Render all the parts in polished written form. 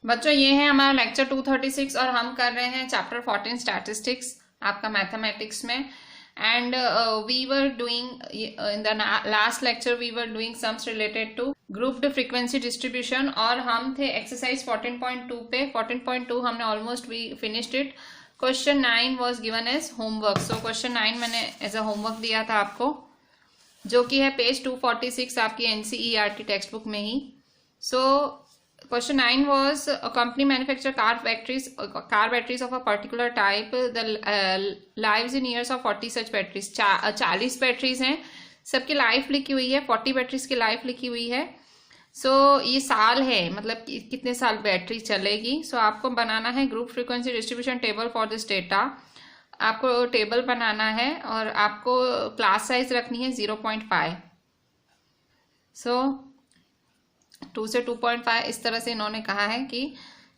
बच्चों ये है हमारा लेक्चर 236 और हम कर रहे हैं चैप्टर 14 स्टैटिस्टिक्स आपका मैथमेटिक्स में। And we were doing in the last lecture we were doing sums related to grouped frequency distribution और हम थे एक्सरसाइज 14.2 पे। 14.2 हमने almost we finished it. Question 9 was given as homework. So question 9 मैंने as a homework दिया था आपको, जो कि है पेज 246 आपकी एनसीईआरटी टेक्स्ट बुक में ही। सो question 9 was a company manufacture car batteries of a particular type. The lives in years of 40 such batteries. 40 batteries हैं, सबकी लाइफ लिखी हुई है, 40 बैटरीज की लाइफ लिखी हुई है। सो ये साल है, मतलब कितने साल बैटरी चलेगी। सो आपको बनाना है group frequency distribution table for this data. आपको टेबल बनाना है और आपको क्लास साइज रखनी है 0.5। सो 2 से 2.5 इस तरह से इन्होंने कहा है कि,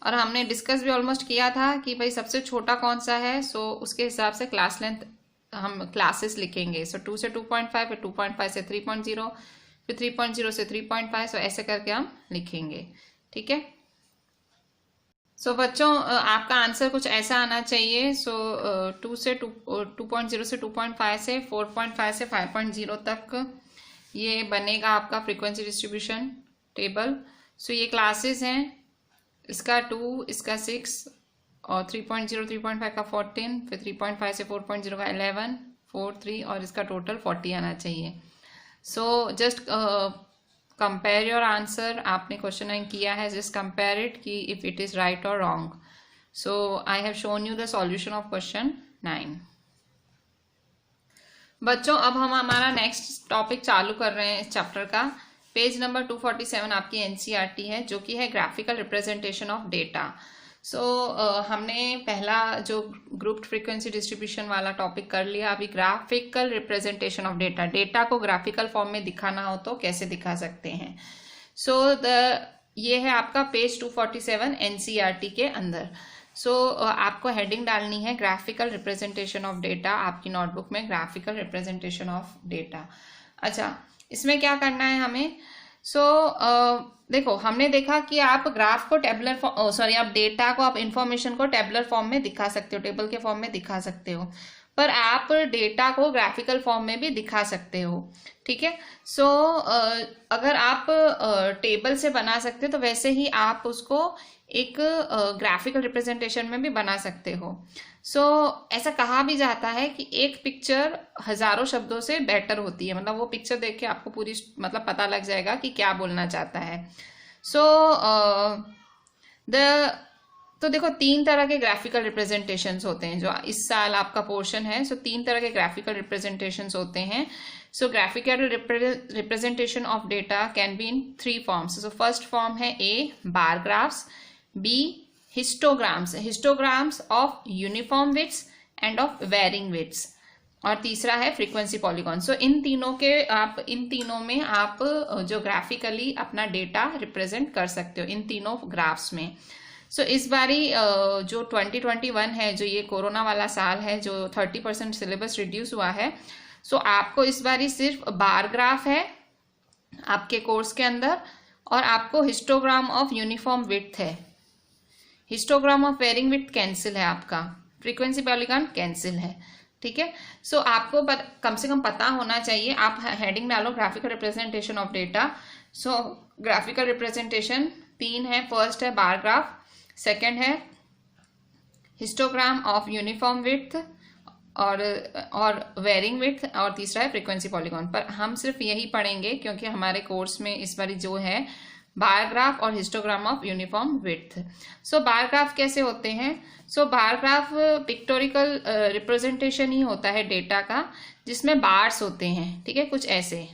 और हमने डिस्कस भी ऑलमोस्ट किया था कि भाई सबसे छोटा कौन सा है। सो उसके हिसाब से क्लास लेंथ हम क्लासेस लिखेंगे। सो 2 से 2.5, फिर 2.5 से 3.0, फिर 3.0 से 3.5। सो ऐसे करके हम लिखेंगे, ठीक है। सो बच्चों आपका आंसर कुछ ऐसा आना चाहिए। सो 2 से 2.0 से 2.5 से 4.5 से 5.0 तक ये बनेगा आपका फ्रीक्वेंसी डिस्ट्रीब्यूशन टेबल। सो ये क्लासेस हैं, इसका 2, इसका 6 और 3.0 3.5 का 14, फिर 3.5 से 4.0 का 11, 4, 3 और इसका टोटल 40 आना चाहिए। So just compare your answer. आपने क्वेश्चन 9 किया है, जस्ट कंपेयर इट कि इफ इट इज राइट और wrong. So I have shown you the solution of question 9। बच्चों अब हम हमारा नेक्स्ट टॉपिक चालू कर रहे हैं इस चैप्टर का। पेज नंबर 247 आपकी एनसीईआरटी है, जो कि है ग्राफिकल रिप्रेजेंटेशन ऑफ डेटा। सो हमने पहला जो ग्रुप्ड फ्रीक्वेंसी डिस्ट्रीब्यूशन वाला टॉपिक कर लिया। अभी graphical representation of data, data को ग्राफिकल फॉर्म में दिखाना हो तो कैसे दिखा सकते हैं। सो ये है आपका पेज 247 एनसीईआरटी के अंदर। सो आपको हेडिंग डालनी है ग्राफिकल रिप्रेजेंटेशन ऑफ डेटा आपकी नोटबुक में, ग्राफिकल रिप्रेजेंटेशन ऑफ डेटा। अच्छा, इसमें क्या करना है हमें। सो देखो हमने देखा कि आप ग्राफ को टेबलर फॉर्म, आप डेटा को, आप इंफॉर्मेशन को टेबलर फॉर्म में दिखा सकते हो, टेबल के फॉर्म में दिखा सकते हो, पर आप डेटा को ग्राफिकल फॉर्म में भी दिखा सकते हो, ठीक है। सो अगर आप टेबल से बना सकते हो तो वैसे ही आप उसको एक ग्राफिकल रिप्रेजेंटेशन में भी बना सकते हो। सो ऐसा कहा भी जाता है कि एक पिक्चर हजारों शब्दों से बेटर होती है, मतलब वो पिक्चर देख के आपको पूरी मतलब पता लग जाएगा कि क्या बोलना चाहता है। सो तो देखो 3 तरह के ग्राफिकल रिप्रेजेंटेशंस होते हैं जो इस साल आपका पोर्शन है। सो 3 तरह के ग्राफिकल रिप्रेजेंटेशंस होते हैं। So graphical representation of data can be in 3 forms. So first form है A bar graphs, B histograms, histograms of uniform widths and of varying widths, और तीसरा है फ्रीक्वेंसी पॉलीगॉन। सो इन तीनों में आप जो ग्राफिकली अपना डेटा रिप्रेजेंट कर सकते हो इन तीनों ग्राफ्स में। सो इस बारी जो 2021 है, जो ये कोरोना वाला साल है, जो 30% सिलेबस रिड्यूस हुआ है, सो आपको इस बारी सिर्फ बार ग्राफ है आपके कोर्स के अंदर, और आपको हिस्टोग्राम ऑफ यूनिफॉर्म विड्थ है। Histogram of varying width cancel है आपका, फ्रीक्वेंसी पॉलीगॉन कैंसिल है, ठीक है। सो आपको कम से कम पता होना चाहिए। आप हेडिंग डालो graphical representation of data. So graphical representation 3 है। फर्स्ट है बार ग्राफ, सेकेंड है हिस्टोग्राम ऑफ यूनिफॉर्म विड्थ और वेरिंग विड्थ, और तीसरा है फ्रीक्वेंसी पॉलीगॉन। पर हम सिर्फ यही पढ़ेंगे क्योंकि हमारे कोर्स में इस बार जो है बार ग्राफ और histogram of uniform width. So bar graph कैसे होते हैं। सो बार ग्राफ पिक्टोरिकल रिप्रेजेंटेशन ही होता है डेटा का, जिसमें बार्स होते हैं, ठीक है, कुछ ऐसे,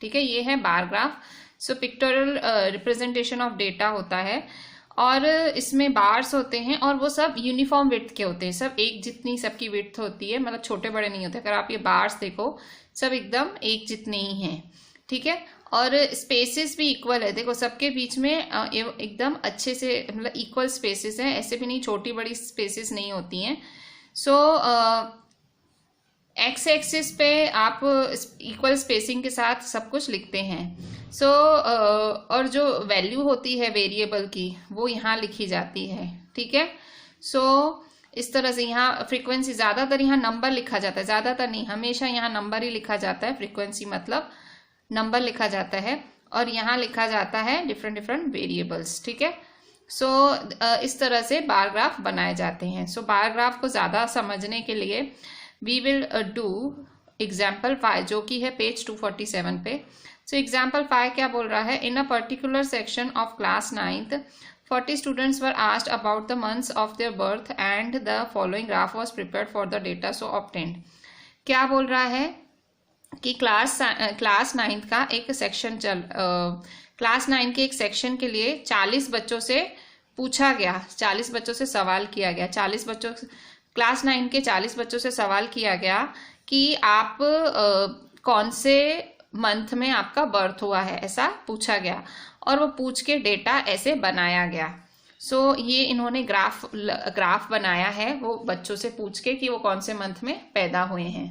ठीक है। ये है bar graph. So pictorial representation of data होता है, और इसमें बार्स होते हैं, और वो सब यूनिफॉर्म विड्थ के होते हैं, सब एक जितनी सबकी विड्थ होती है, मतलब छोटे बड़े नहीं होते। अगर आप ये बार्स देखो सब एकदम एक जितने ही हैं, ठीक है। और स्पेसेस भी इक्वल है, देखो सबके बीच में एकदम अच्छे से मतलब इक्वल स्पेसेस हैं, ऐसे भी नहीं छोटी बड़ी स्पेसेस नहीं होती हैं। सो एक्स एक्सिस पे आप इक्वल स्पेसिंग के साथ सब कुछ लिखते हैं, सो और जो वैल्यू होती है वेरिएबल की वो यहाँ लिखी जाती है, ठीक है। सो इस तरह से यहाँ फ्रीक्वेंसी, ज़्यादातर यहाँ नंबर लिखा जाता है, ज़्यादातर नहीं, हमेशा यहाँ नंबर ही लिखा जाता है, फ्रीक्वेंसी मतलब नंबर लिखा जाता है, और यहाँ लिखा जाता है डिफरेंट डिफरेंट वेरिएबल्स, ठीक है। सो इस तरह से बार ग्राफ बनाए जाते हैं। सो बार ग्राफ को ज़्यादा समझने के लिए वी विल डू एग्जाम्पल 5, जो कि है पेज 247 पे। सो एग्जाम्पल 5 क्या बोल रहा है, in a particular section of class 9th 40 students were asked about the months of their birth and the following graph was prepared for the data so obtained। क्या बोल रहा है कि क्लास 9th का एक सेक्शन क्लास 9 के एक section के लिए 40 बच्चों से पूछा गया, 40 बच्चों से सवाल किया गया, 40 बच्चों, क्लास 9 के 40 बच्चों से सवाल किया गया कि आप कौन से मंथ में आपका बर्थ हुआ है, ऐसा पूछा गया, और वो पूछ के डेटा ऐसे बनाया गया। सो ये इन्होंने ग्राफ बनाया है वो बच्चों से पूछ के कि वो कौन से मंथ में पैदा हुए हैं।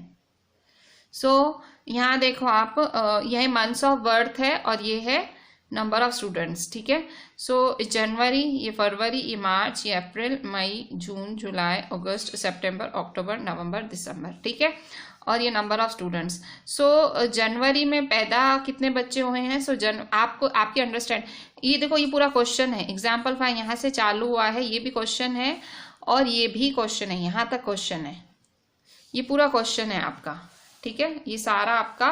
सो यहाँ देखो आप, यह मंथ्स ऑफ बर्थ है और ये है नंबर ऑफ स्टूडेंट्स, ठीक है। सो जनवरी, ये फरवरी, ये मार्च, ये अप्रैल, मई, जून, जुलाई, अगस्त, सितंबर, अक्टूबर, नवंबर, दिसंबर, ठीक है, और ये नंबर ऑफ स्टूडेंट्स। सो जनवरी में पैदा कितने बच्चे हुए हैं। सो आपको आपकी अंडरस्टैंड, ये देखो ये पूरा क्वेश्चन है, एग्जाम्पल 5 यहाँ से चालू हुआ है, ये भी क्वेश्चन है और ये भी क्वेश्चन है, यहाँ तक क्वेश्चन है, ये पूरा क्वेश्चन है आपका, ठीक है, ये सारा आपका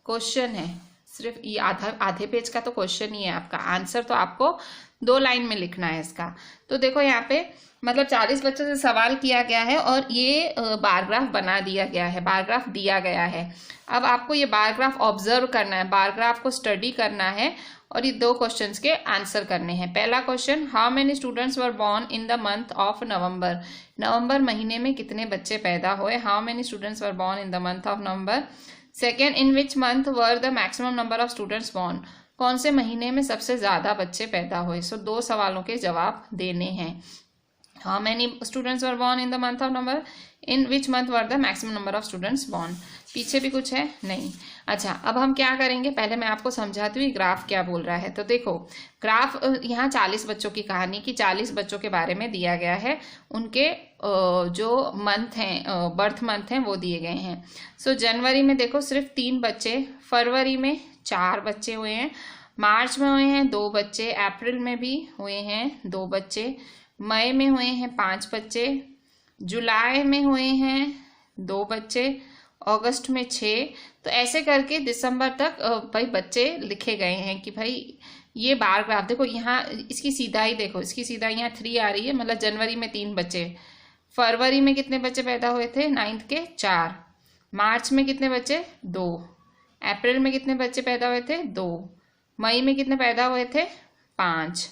क्वेश्चन है, सिर्फ ये आधे पेज का तो क्वेश्चन ही है आपका, आंसर तो आपको 2 लाइन में लिखना है इसका। तो देखो यहाँ पे मतलब 40 बच्चों से सवाल किया गया है और ये बार ग्राफ बना दिया गया है, बार ग्राफ दिया गया है। अब आपको ये बार ग्राफ ऑब्जर्व करना है, बार ग्राफ को स्टडी करना है और ये 2 क्वेश्चंस के आंसर करने हैं। पहला question, how many students were born in the month of November, नवंबर महीने में कितने बच्चे पैदा हुए, how many students were born in the month of November. Second, in which month were the maximum number of students born, कौन से महीने में सबसे ज़्यादा बच्चे पैदा हुए। सो 2 सवालों के जवाब देने हैं। How many students were born in the month of November? In which month were the maximum number of students born? पीछे भी कुछ है नहीं। अच्छा, अब हम क्या करेंगे, पहले मैं आपको समझाती हुई ग्राफ क्या बोल रहा है। तो देखो ग्राफ, यहाँ 40 बच्चों की कहानी की 40 बच्चों के बारे में दिया गया है, उनके जो मंथ हैं, बर्थ मंथ हैं वो दिए गए हैं। सो जनवरी में देखो सिर्फ 3 बच्चे, फरवरी में 4 बच्चे हुए हैं, मार्च में हुए हैं 2 बच्चे, अप्रैल में भी हुए हैं 2 बच्चे, मई में हुए हैं 5 बच्चे, जुलाई में हुए हैं 2 बच्चे, अगस्त में 6। तो ऐसे करके दिसंबर तक भाई बच्चे लिखे गए हैं कि भाई ये बार ग्राफ देखो, यहाँ इसकी सीधाई देखो, इसकी सीधाई यहाँ 3 आ रही है, मतलब जनवरी में 3 बच्चे, फरवरी में कितने बच्चे पैदा हुए थे 9th के 4, मार्च में कितने बच्चे 2, अप्रैल में कितने बच्चे पैदा हुए थे 2, मई में कितने पैदा हुए थे 5,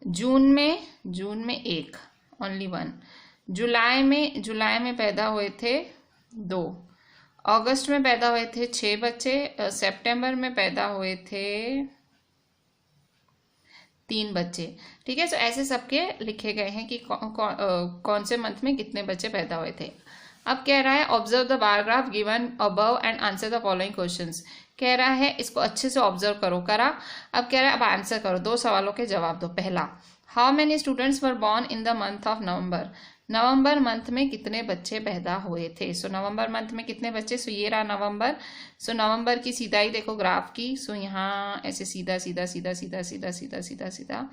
जून में 1, ओनली 1, जुलाई में पैदा हुए थे 2, अगस्त में पैदा हुए थे 6 बच्चे, सितंबर में पैदा हुए थे 3 बच्चे, ठीक है। सो ऐसे सबके लिखे गए हैं कि कौन से मंथ में कितने बच्चे पैदा हुए थे। अब कह रहा है observe the bar graph given above and answer the following questions, कह रहा है इसको अच्छे से ऑब्जर्व करो, करा। अब कह रहा है अब आंसर करो, 2 सवालों के जवाब दो। पहला, how many students were born in the month of November, November month में कितने बच्चे पैदा हुए थे। सो नवंबर मंथ में कितने बच्चे, सो ये रहा नवंबर। सो नवंबर की सीधाई देखो ग्राफ की, सो यहाँ ऐसे सीधा सीधा सीधा सीधा सीधा सीधा सीधा सीधा।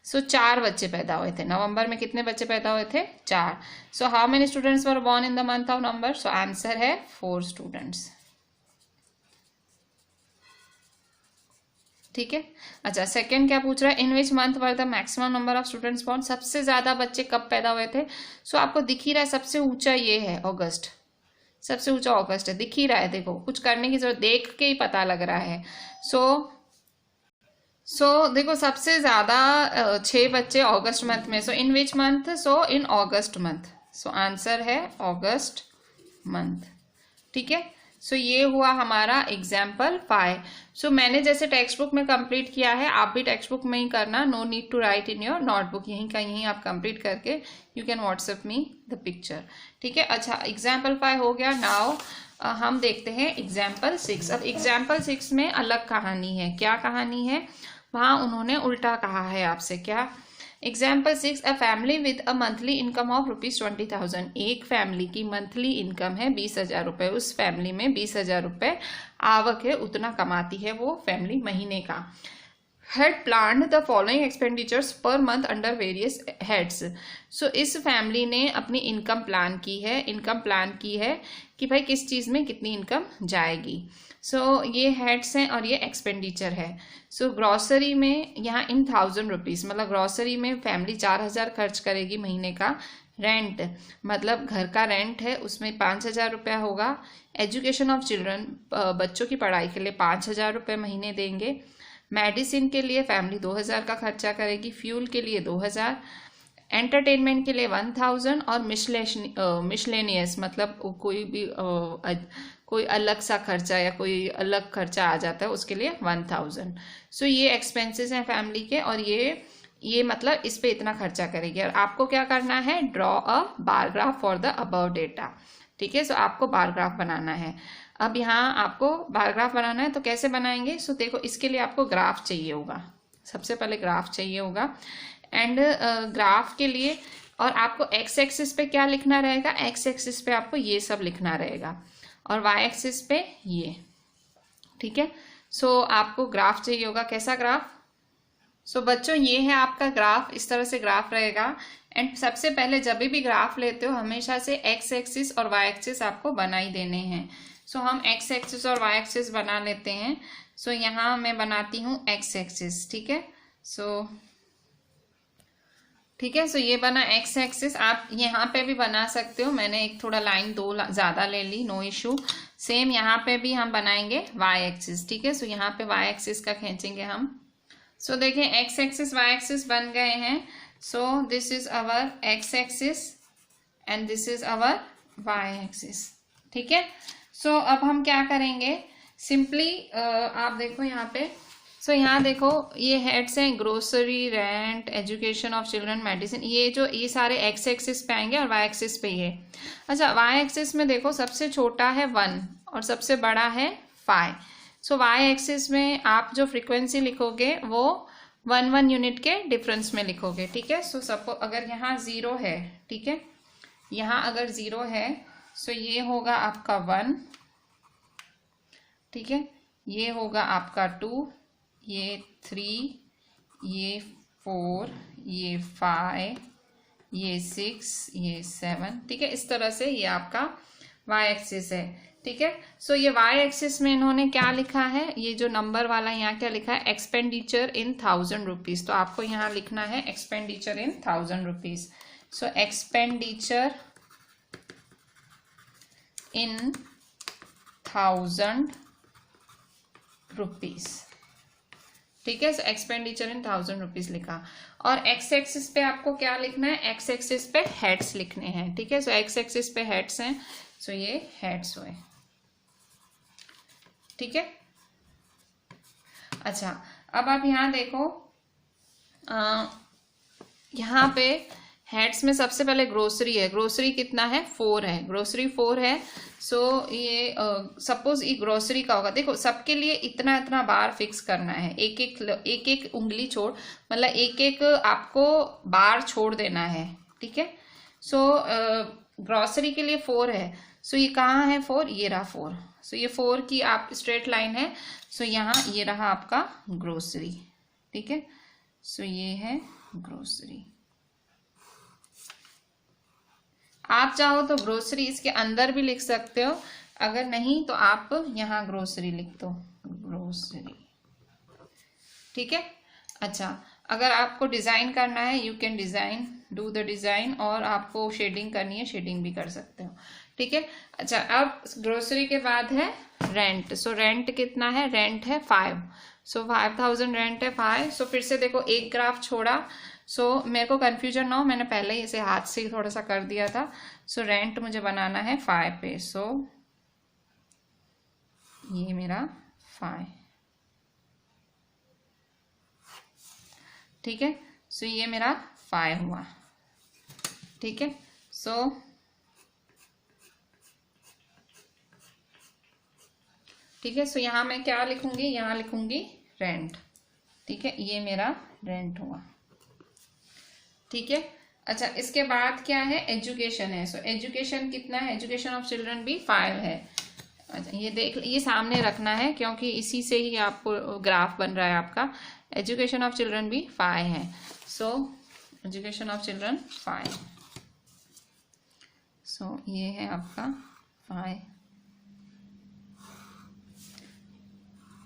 सो 4 बच्चे पैदा हुए थे नवंबर में, कितने बच्चे पैदा हुए थे 4। So how many students were born in the month of November, so answer है 4 स्टूडेंट्स, ठीक है। अच्छा, सेकंड क्या पूछ रहा है, in which month were the maximum number of students born, सबसे ज्यादा बच्चे कब पैदा हुए थे। सो आपको दिख ही रहा है सबसे ऊंचा ये है अगस्त, सबसे ऊंचा अगस्त है, दिख ही रहा है, देखो कुछ करने की जरूरत, देख के ही पता लग रहा है। सो देखो सबसे ज्यादा 6 बच्चे अगस्त मंथ में। So in which month, so in अगस्त मंथ, सो आंसर है अगस्त मंथ, ठीक है। सो ये हुआ हमारा एग्जाम्पल 5। सो मैंने जैसे टेक्स्ट बुक में कंप्लीट किया है, आप भी टेक्स्ट बुक में ही करना, no need to write in your notebook, यहीं का यहीं आप कंप्लीट करके you can WhatsApp me the picture, ठीक है। अच्छा, एग्जाम्पल 5 हो गया। नाउ हम देखते हैं एग्जाम्पल 6। अब एग्जाम्पल 6 में अलग कहानी है। क्या कहानी है? वहाँ उन्होंने उल्टा कहा है आपसे। क्या? Example 6, a family with a monthly income of ₹20,000। एक फैमिली की मंथली इनकम है 20,000 रुपये। उस फैमिली में 20,000 रुपये आवक है, उतना कमाती है वो फैमिली महीने का। had planned the following expenditures per month under various heads। so इस फैमिली ने अपनी इनकम प्लान की है कि भाई किस चीज़ में कितनी इनकम जाएगी। ये हेड्स हैं और ये एक्सपेंडिचर है। ग्रॉसरी में यहाँ इन 1,000 रुपीज़, मतलब ग्रॉसरी में फैमिली 4,000 खर्च करेगी महीने का। रेंट मतलब घर का रेंट है, उसमें 5,000 रुपया होगा। एजुकेशन ऑफ चिल्ड्रन, बच्चों की पढ़ाई के लिए 5,000 रुपये महीने देंगे। मेडिसिन के लिए फैमिली 2,000 का खर्चा करेगी। फ्यूल के लिए 2,000। एंटरटेनमेंट के लिए 1,000 और मिसलेनियस मतलब कोई अलग सा खर्चा या कोई अलग खर्चा आ जाता है उसके लिए 1,000। ये एक्सपेंसेस हैं फैमिली के, और ये मतलब इस पे इतना खर्चा करेगी। और आपको क्या करना है? Draw a bar graph for the above data. ठीक है, आपको बार ग्राफ बनाना है। अब यहाँ आपको बार ग्राफ बनाना है तो कैसे बनाएंगे? देखो, इसके लिए आपको ग्राफ चाहिए होगा। सबसे पहले ग्राफ चाहिए होगा। एंड ग्राफ के लिए और आपको एक्स एक्सिस पे क्या लिखना रहेगा? एक्स एक्सिस पे आपको ये सब लिखना रहेगा और वाई एक्सिस पे ये। ठीक है, आपको ग्राफ चाहिए होगा। कैसा ग्राफ? बच्चों, ये है आपका ग्राफ। इस तरह से ग्राफ रहेगा। एंड सबसे पहले जब भी ग्राफ लेते हो हमेशा से एक्स एक्सिस और वाई एक्सिस आपको बना ही देने हैं। हम एक्स एक्सिस और वाई एक्सिस बना लेते हैं। यहाँ मैं बनाती हूँ एक्स एक्सिस। ठीक है, ये बना एक्स एक्सिस। आप यहाँ पे भी बना सकते हो। मैंने एक थोड़ा लाइन 2 ज़्यादा ले ली, नो इशू। सेम यहाँ पे भी हम बनाएंगे वाई एक्सिस। ठीक है, यहाँ पे वाई एक्सिस का खींचेंगे हम। देखें, एक्स एक्सिस वाई एक्सिस बन गए हैं। This is our x axis and this is our y axis. ठीक है, अब हम क्या करेंगे? सिंपली आप देखो यहाँ पे। यहाँ देखो, ये हेड्स हैं, grocery, rent, education of children, medicine. ये सारे एक्स एक्सिस पे आएंगे और वाई एक्सिस पे ये। अच्छा, वाई एक्सिस में देखो सबसे छोटा है 1 और सबसे बड़ा है 5। वाई एक्सिस में आप जो फ्रीक्वेंसी लिखोगे वो 1 यूनिट के डिफरेंस में लिखोगे। ठीक है, सपोज अगर यहाँ 0 है, ठीक है, यहाँ अगर 0 है ये होगा आपका 1। ठीक है, ये होगा आपका 2, ये 3, ये 4, ये 5, ये 6, ये 7। ठीक है, इस तरह से ये आपका वाई एक्सिस है। ठीक है, ये वाई एक्सिस में इन्होंने क्या लिखा है? ये जो नंबर वाला यहाँ क्या लिखा है? Expenditure in 1,000 rupees. तो आपको यहाँ लिखना है expenditure in 1,000 rupees. Expenditure in 1,000 rupees. ठीक है, एक्सपेंडिचर इन 1,000 रुपीज़ लिखा। और एक्स एक्सिस पे आपको क्या लिखना है? एक्स एक्सिस पे हेड्स लिखने हैं। ठीक है, एक्स एक्सिस पे हेड्स हैं, ये हेड्स हुए। ठीक है, अच्छा, अब आप यहाँ देखो, यहाँ पे हेड्स में सबसे पहले ग्रोसरी है। ग्रोसरी कितना है? 4 है। ग्रोसरी 4 है। ये सपोज ये ग्रोसरी का होगा। देखो, सबके लिए इतना इतना बार फिक्स करना है। एक एक उंगली छोड़, मतलब एक एक आपको बार छोड़ देना है। ठीक है, ग्रोसरी के लिए 4 है। ये कहाँ है 4? ये रहा 4। ये 4 की आप स्ट्रेट लाइन है। यहाँ ये रहा आपका ग्रोसरी। ठीक है, ये है ग्रोसरी। आप चाहो तो ग्रोसरी इसके अंदर भी लिख सकते हो, अगर नहीं तो आप यहाँ ग्रोसरी लिख दो, ग्रोसरी। ठीक है, अच्छा, अगर आपको डिज़ाइन करना है you can design, do the design, और आपको शेडिंग करनी है शेडिंग भी कर सकते हो। ठीक है, अच्छा, अब ग्रोसरी के बाद है रेंट। रेंट कितना है? रेंट है 5। 5,000 रेंट है 5। फिर से देखो, एक ग्राफ छोड़ा। मेरे को कन्फ्यूजन ना हो, मैंने पहले ही इसे हाथ से थोड़ा सा कर दिया था। रेंट मुझे बनाना है 5 पे। ये मेरा 5। ठीक है, ये मेरा 5 हुआ। ठीक है, ठीक है। सो यहाँ मैं क्या लिखूंगी, यहाँ लिखूंगी रेंट, ठीक है, ये मेरा रेंट हुआ, ठीक है। अच्छा, इसके बाद क्या है, एजुकेशन है। सो एजुकेशन कितना है, एजुकेशन ऑफ चिल्ड्रन भी 5 है। अच्छा, ये देख, ये सामने रखना है क्योंकि इसी से ही आपको ग्राफ बन रहा है आपका। एजुकेशन ऑफ चिल्ड्रन भी 5 है। सो एजुकेशन ऑफ चिल्ड्रन 5, सो ये है आपका 5,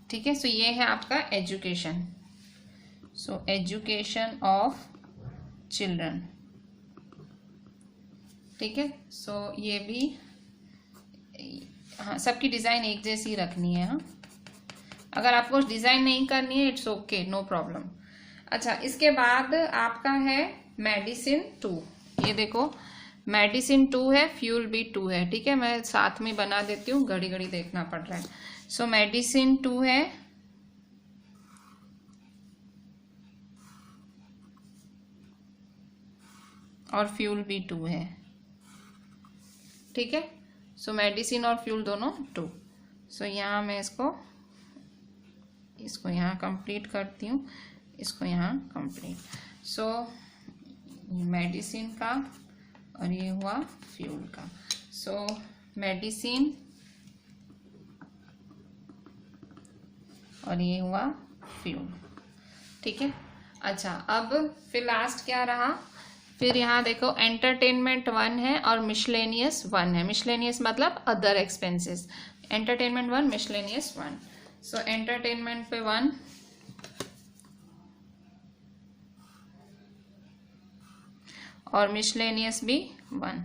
ठीक है। सो ये है आपका education, so education of children, ठीक है। सो ये भी, हाँ, सबकी डिज़ाइन एक जैसी रखनी है। हाँ, अगर आपको डिज़ाइन नहीं करनी है इट्स ओके, नो प्रॉब्लम। अच्छा, इसके बाद आपका है मेडिसिन 2। ये देखो मेडिसिन 2 है, फ्यूल भी 2 है, ठीक है। मैं साथ में बना देती हूँ, घड़ी घड़ी देखना पड़ रहा है। सो मेडिसिन 2 है और फ्यूल भी 2 है, ठीक है। सो मेडिसिन और फ्यूल दोनों 2। सो यहाँ मैं इसको यहाँ कंप्लीट करती हूँ, इसको यहाँ कंप्लीट। सो मेडिसिन का और ये हुआ फ्यूल का। सो मेडिसिन और ये हुआ फ्यूल, ठीक है। अच्छा, अब फिर लास्ट क्या रहा, फिर यहाँ देखो एंटरटेनमेंट 1 है और मिसलेनियस 1 है। मिसलेनियस मतलब अदर एक्सपेंसेस, एंटरटेनमेंट 1, मिसलेनियस 1। सो एंटरटेनमेंट पे 1, और मिसलेनियस भी 1,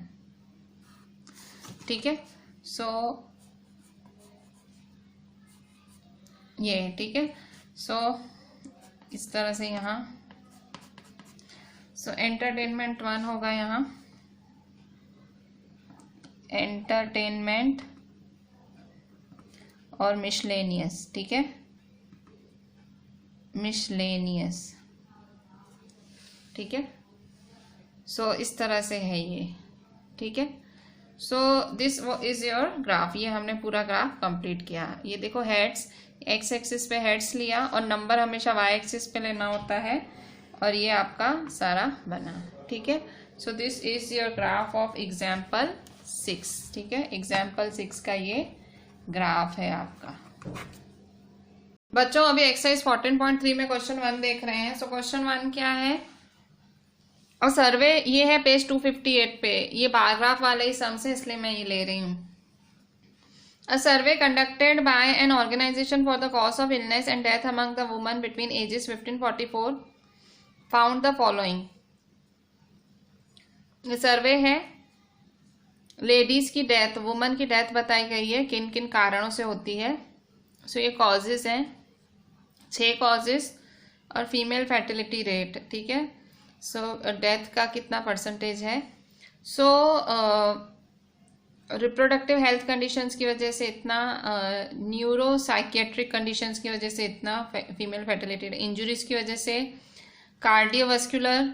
ठीक है। सो ये, ठीक है। सो इस तरह से यहाँ, सो एंटरटेनमेंट 1 होगा यहाँ, एंटरटेनमेंट और मिसलेनियस, ठीक है, मिसलेनियस, ठीक है। सो इस तरह से है ये, ठीक है। So this is your graph. ये हमने पूरा ग्राफ कंप्लीट किया। ये देखो हेड्स, एक्स एक्सिस पे हेड्स लिया और नंबर हमेशा वाई एक्सिस पे लेना होता है, और ये आपका सारा बना, ठीक है। So this is your graph of example 6, ठीक है। एग्जाम्पल 6 का ये ग्राफ है आपका। बच्चों अभी एक्सरसाइज 14.3 में क्वेश्चन 1 देख रहे हैं। सो क्वेश्चन 1 क्या है, और सर्वे ये है पेज 258 पे, ये बारग्राफ वाले ही सम से, इसलिए मैं ये ले रही हूँ। A survey conducted by an organization for the cause of illness and death among the women between ages 15-44 found the following. ये सर्वे है, लेडीज की डेथ, वुमन की डेथ बताई गई है, किन किन कारणों से होती है। सो ये कॉजेज हैं, 6 कॉजेज, और फीमेल फर्टिलिटी रेट, ठीक है। सो डेथ का कितना परसेंटेज है। सो रिप्रोडक्टिव हेल्थ कंडीशंस की वजह से इतना, न्यूरो साइकियाट्रिक कंडीशंस की वजह से इतना, फीमेल फर्टिलिटी, इंजुरीज की वजह से, कार्डियोवास्कुलर,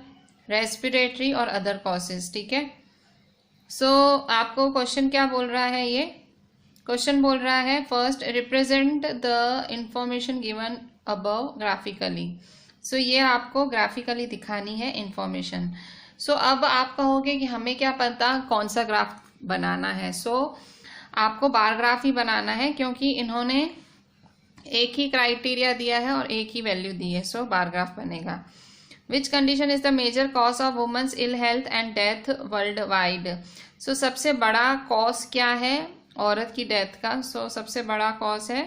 रेस्पिरेटरी और अदर कॉजेज, ठीक है। सो आपको क्वेश्चन क्या बोल रहा है, ये क्वेश्चन बोल रहा है first represent the information given above graphically. So ये आपको ग्राफिकली दिखानी है इंफॉर्मेशन। सो अब आप कहोगे कि हमें क्या पता कौन सा ग्राफ बनाना है। सो आपको बार ग्राफ ही बनाना है, क्योंकि इन्होंने एक ही क्राइटेरिया दिया है और एक ही वैल्यू दी है। सो बार ग्राफ बनेगा। Which condition is the major cause of women's ill health and death worldwide. So सबसे बड़ा कॉज क्या है औरत की डेथ का। सो सबसे बड़ा कॉज है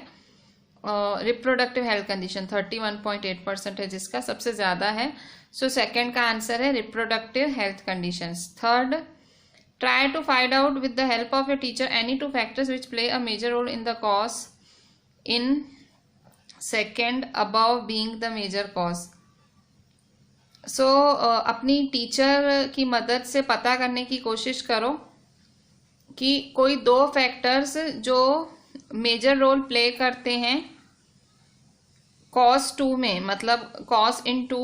रिप्रोडक्टिव हेल्थ कंडीशन, 31.8% है जिसका, सबसे ज़्यादा है। सो सेकेंड का आंसर है reproductive health conditions. Third, try to find out with the help of your teacher any 2 factors which play a major role in the cause in second above being the major cause. So अपनी teacher की मदद से पता करने की कोशिश करो कि कोई 2 फैक्टर्स जो मेजर रोल प्ले करते हैं cause 2 में, मतलब cause in 2,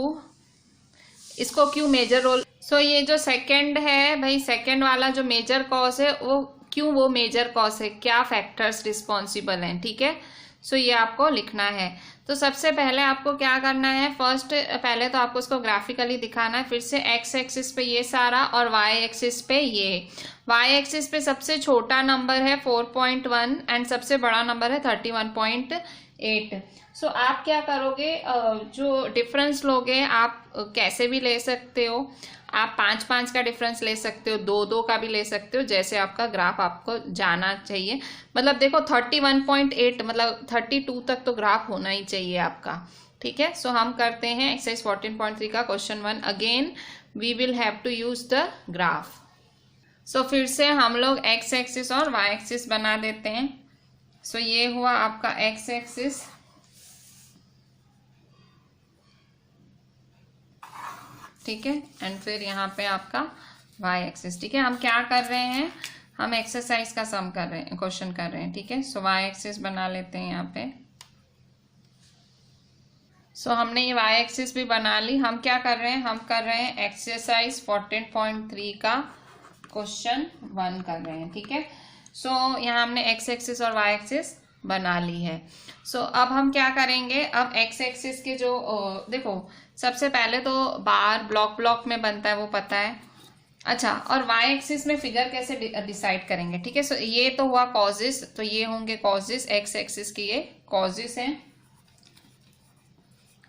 इसको क्यों मेजर रोल। सो ये जो सेकंड है भाई, सेकंड वाला जो मेजर कॉज है वो क्यों वो मेजर कॉज है, क्या फैक्टर्स रिस्पॉन्सिबल हैं, ठीक है। सो ये आपको लिखना है। तो सबसे पहले आपको क्या करना है, फर्स्ट पहले तो आपको उसको ग्राफिकली दिखाना है। फिर से एक्स एक्सिस पे ये सारा और वाई एक्सिस पे ये। वाई एक्सिस पे सबसे छोटा नंबर है 4.1 एंड सबसे बड़ा नंबर है 31.8। सो आप क्या करोगे, जो डिफरेंस लोगे आप कैसे भी ले सकते हो, आप 5-5 का डिफरेंस ले सकते हो, 2-2 का भी ले सकते हो, जैसे आपका ग्राफ आपको जाना चाहिए। मतलब देखो 31.8 मतलब 32 तक तो ग्राफ होना ही चाहिए आपका, ठीक है। सो हम करते हैं एक्सरसाइज 14.3 का question 1। Again we will have to use the graph. So फिर से हम लोग एक्स एक्सिस और वाई एक्सिस बना देते हैं। सो ये हुआ आपका एक्स एक्सिस, ठीक है, एंड फिर यहाँ पे आपका वाई एक्सिस, ठीक है। हम क्या कर रहे हैं, हम एक्सरसाइज का सम कर रहे हैं, क्वेश्चन कर रहे हैं, ठीक है। सो वाई एक्सिस बना लेते हैं यहाँ पे। सो हमने ये वाई एक्सिस भी बना ली। हम क्या कर रहे हैं, हम कर रहे हैं एक्सरसाइज 14.3 का क्वेश्चन 1 कर रहे हैं, ठीक है। सो यहाँ हमने एक्स एक्सिस और वाई एक्सिस बना ली है। सो अब हम क्या करेंगे, अब एक्स एक्सिस के जो देखो सबसे पहले तो बार ब्लॉक में बनता है वो पता है। अच्छा, और वाई एक्सिस में फिगर कैसे डिसाइड करेंगे, ठीक है। सो ये तो हुआ कॉजेस, तो ये होंगे कॉजेस, एक्स एक्सिस की ये कॉजेस हैं,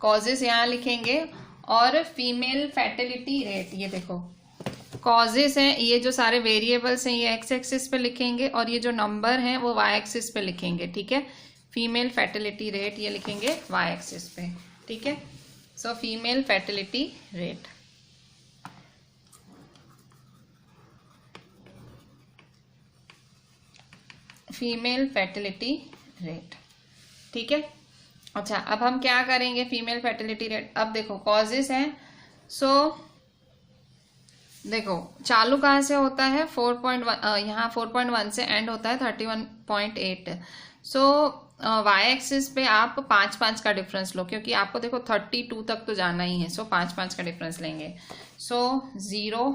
कॉजेस यहाँ लिखेंगे। और फीमेल फर्टिलिटी रेट, ये देखो कॉजेस हैं, ये जो सारे वेरिएबल्स हैं ये एक्स एक्सिस पे लिखेंगे और ये जो नंबर हैं वो वाई एक्सिस पे लिखेंगे, ठीक है। फीमेल फर्टिलिटी रेट ये लिखेंगे वाई एक्सिस पे, ठीक है। So female fertility rate, female fertility rate, ठीक है। अच्छा, अब हम क्या करेंगे, फीमेल फर्टिलिटी रेट, अब देखो कॉजेस हैं। सो देखो चालू कहाँ से होता है, 4.1, यहाँ 4.1 से एंड होता है 31.8। सो वाई एक्सिस पे आप 5-5 का डिफरेंस लो, क्योंकि आपको देखो 32 तक तो जाना ही है। सो 5-5 का डिफरेंस लेंगे। सो 0,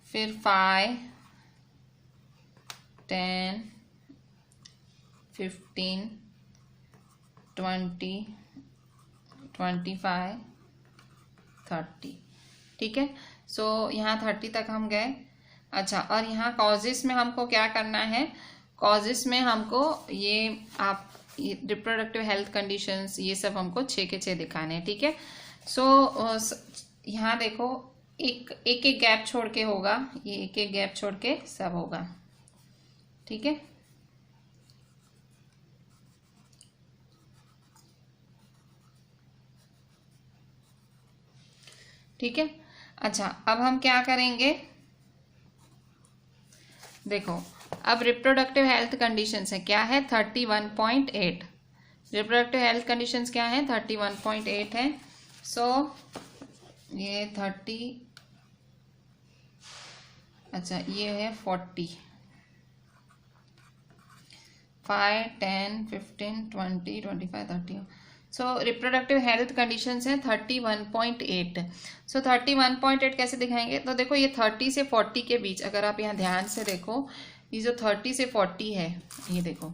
फिर 5, 10, 15, 20, 25, 30, ठीक है। सो यहाँ 30 तक हम गए। अच्छा, और यहाँ कॉजेस में हमको क्या करना है, कॉजेस में हमको ये आप रिप्रोडक्टिव हेल्थ कंडीशंस ये सब हमको 6 के 6 दिखाने हैं, ठीक है। सो यहाँ देखो एक एक गैप छोड़ के होगा, ये एक एक गैप छोड़ के सब होगा, ठीक है। ठीक है। अच्छा, अब हम क्या करेंगे, देखो अब रिप्रोडक्टिव हेल्थ कंडीशंस है, क्या है 31.8। रिप्रोडक्टिव हेल्थ कंडीशंस क्या है 31.8 है। सो ये 30, अच्छा ये है 40, 5, 10, 15, 20, 25, 30। सो रिप्रोडक्टिव हेल्थ कंडीशंस हैं 31.8। सो 31.8 कैसे दिखाएंगे, तो देखो ये 30 से 40 के बीच, अगर आप यहाँ ध्यान से देखो, ये जो 30 से 40 है, ये देखो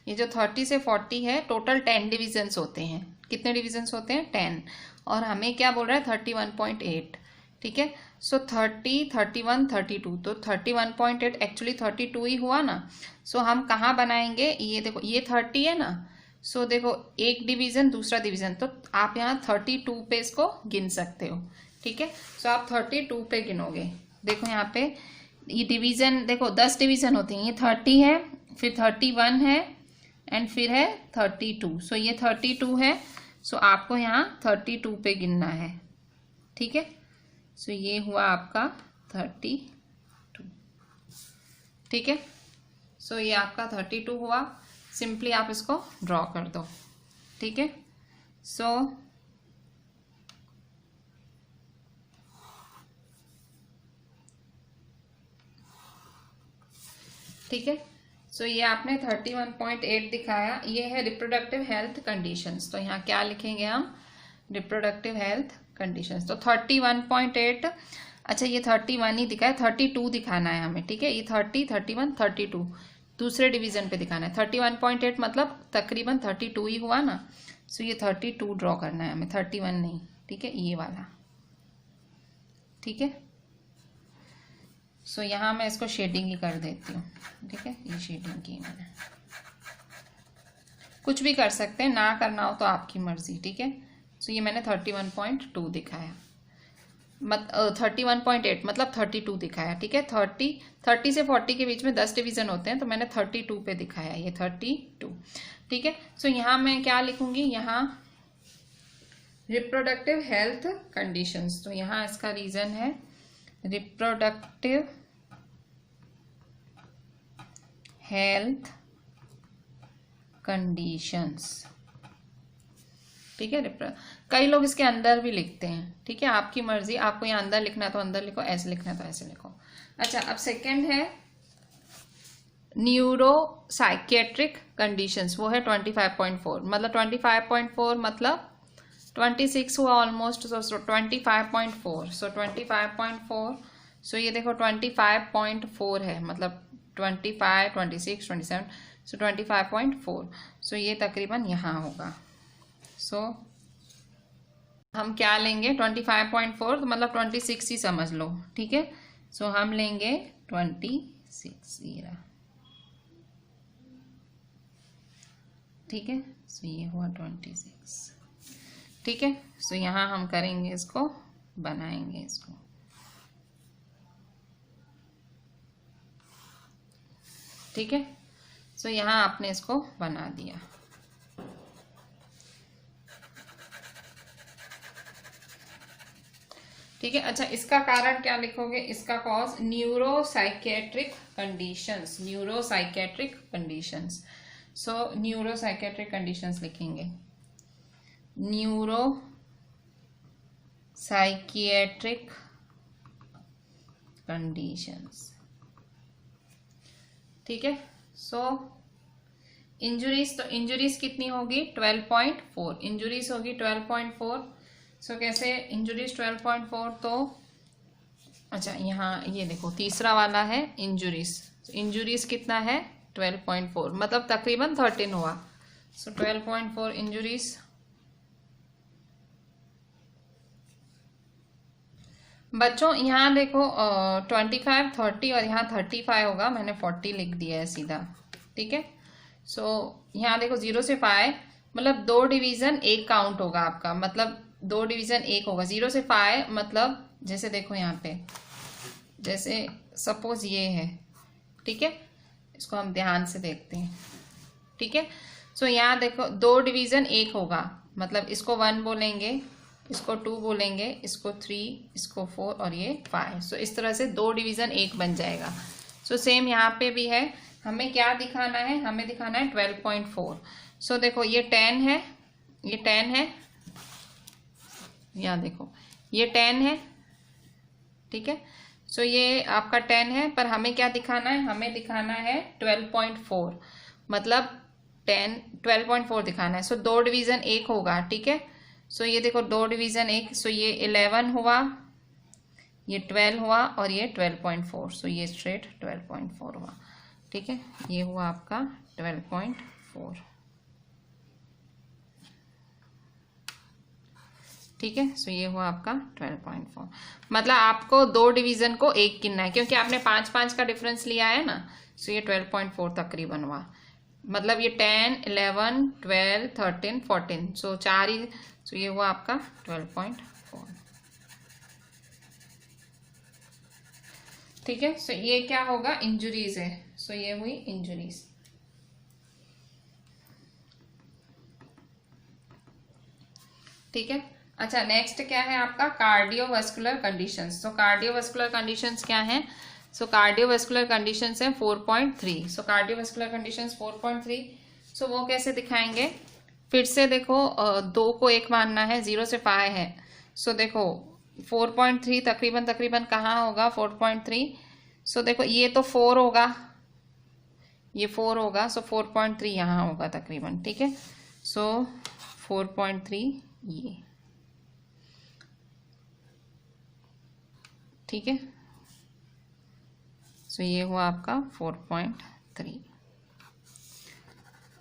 ये जो 30 से 40 है, टोटल 10 डिविजन्स होते हैं। कितने डिविजन्स होते हैं 10, और हमें क्या बोल रहा है 31.8, ठीक है। सो 30, 31, 32, तो 31.8 एक्चुअली 32 ही हुआ ना। सो हम कहाँ बनाएंगे, ये देखो ये 30 है ना। सो देखो एक डिवीजन दूसरा डिवीजन, तो आप यहाँ 32 पे इसको गिन सकते हो, ठीक है। सो आप 32 पे गिनोगे, देखो यहाँ पे ये डिवीजन देखो 10 डिवीजन होती हैं, ये 30 है, फिर 31 है एंड फिर है 32। सो ये 32 है। सो आपको यहाँ 32 पे गिनना है, ठीक है। सो ये हुआ आपका 32, ठीक है। सो ये आपका 32 हुआ। सिंपली आप इसको ड्रॉ कर दो, ठीक है। सो ठीक है। सो ये आपने 31.8 दिखाया, ये है रिप्रोडक्टिव हेल्थ कंडीशंस। तो यहाँ क्या लिखेंगे हम, रिप्रोडक्टिव हेल्थ कंडीशंस। तो 31.8 अच्छा ये 31 ही दिखाया, 32 दिखाना है हमें, ठीक है। ये 30, 31, 32 दूसरे डिवीजन पे दिखाना है। 31.8 मतलब तकरीबन 32 ही हुआ ना। सो ये 32 ड्रॉ करना है हमें, 31 नहीं, ठीक है, ये वाला, ठीक है। सो यहाँ मैं इसको शेडिंग ही कर देती हूँ, ठीक है। ये शेडिंग की मैंने, कुछ भी कर सकते हैं, ना करना हो तो आपकी मर्जी, ठीक है। सो ये मैंने 31.2 दिखाया, 31.8 मतलब 32 दिखाया, ठीक है। 30 से 40 के बीच में 10 डिवीजन होते हैं, तो मैंने 32 पे दिखाया, ये 32, ठीक है। सो यहाँ मैं क्या लिखूंगी, यहाँ रिप्रोडक्टिव हेल्थ कंडीशंस, तो यहाँ इसका रीजन है रिप्रोडक्टिव हेल्थ कंडीशंस, ठीक है। कई लोग इसके अंदर भी लिखते हैं, ठीक है, आपकी मर्जी, आपको यहाँ अंदर लिखना है तो अंदर लिखो, ऐसे लिखना है तो ऐसे लिखो। अच्छा, अब सेकंड है न्यूरो साइकेट्रिक कंडीशंस, वो है 25.4, मतलब 25.4 मतलब 26 हुआ ऑलमोस्ट, सो 25.4, सो 25.4, सो ये देखो 25.4 है, मतलब 25, 26, 27, सो 25.4, सो ये तकरीबन यहाँ होगा। सो हम क्या लेंगे 25.4, तो मतलब 26 ही समझ लो, ठीक है। सो हम लेंगे 26, ठीक है। सो ये हुआ 26, ठीक है। सो यहाँ हम करेंगे इसको, बनाएंगे इसको, ठीक है। सो यहाँ आपने इसको बना दिया, ठीक है। अच्छा, इसका कारण क्या लिखोगे, इसका cause neuropsychiatric conditions, neuropsychiatric conditions, so neuropsychiatric conditions लिखेंगे, न्यूरो साइकियाट्रिक कंडीशंस, ठीक है। सो इंजुरीज, तो इंजुरीज कितनी होगी 12.4, इंजुरीज होगी 12.4। सो कैसे इंजुरीज 12.4, तो अच्छा यहाँ ये देखो तीसरा वाला है इंजुरीज, इंजुरीज कितना है 12.4 मतलब तकरीबन 13 हुआ। सो 12.4 इंजुरीज, बच्चों यहाँ देखो 25, 30 और यहाँ 35 होगा, मैंने 40 लिख दिया है सीधा, ठीक है। सो यहाँ देखो 0 से 5 मतलब 2 डिवीजन 1 काउंट होगा आपका, मतलब 2 डिवीजन 1 होगा। 0 से 5 मतलब जैसे देखो यहाँ पे, जैसे सपोज ये है, ठीक है, इसको हम ध्यान से देखते हैं, ठीक है। सो यहाँ देखो 2 डिवीजन 1 होगा, मतलब इसको 1 बोलेंगे, इसको 2 बोलेंगे, इसको 3, इसको 4 और ये 5। सो इस तरह से 2 डिवीजन 1 बन जाएगा। सो सेम यहाँ पे भी है, हमें क्या दिखाना है, हमें दिखाना है 12.4। सो देखो ये 10 है, ये 10 है, यहाँ देखो ये 10 है, ठीक है। सो ये आपका 10 है, पर हमें क्या दिखाना है, हमें दिखाना है 12.4, मतलब 12.4 दिखाना है। सो 2 डिवीजन 1 होगा, ठीक है। सो ये देखो 2 डिवीजन 1, सो ये 11 हुआ, ये 12 हुआ और ये 12.4, सो ये स्ट्रेट 12.4 हुआ, ठीक है। ये हुआ आपका 12.4, ठीक है। सो ये हुआ आपका 12.4, मतलब आपको 2 डिवीजन को 1 गिनना है, क्योंकि आपने 5-5 का डिफरेंस लिया है ना। सो ये 12.4 तकरीबन हुआ, मतलब ये 10, 11, 12, 13, 14, सो 4 ही। सो ये हुआ आपका 12.4, ठीक है। सो ये क्या होगा, इंजुरीज है। सो ये हुई इंजुरीज, ठीक है। अच्छा, नेक्स्ट क्या है आपका कार्डियोवास्कुलर कंडीशंस। तो कार्डियोवास्कुलर कंडीशंस क्या है, सो कार्डियोवास्कुलर कंडीशंस है 4.3। सो कार्डियोवास्कुलर कंडीशंस 4.3, सो वो कैसे दिखाएंगे, फिर से देखो 2 को 1 मानना है, 0 से 5 है। सो देखो 4.3 तकरीबन कहाँ होगा 4.3, सो देखो ये तो 4 होगा, ये 4 होगा, सो 4.3 यहाँ होगा तकरीबन, ठीक है। सो 4.3 ये, ठीक है। सो ये हुआ आपका 4.3।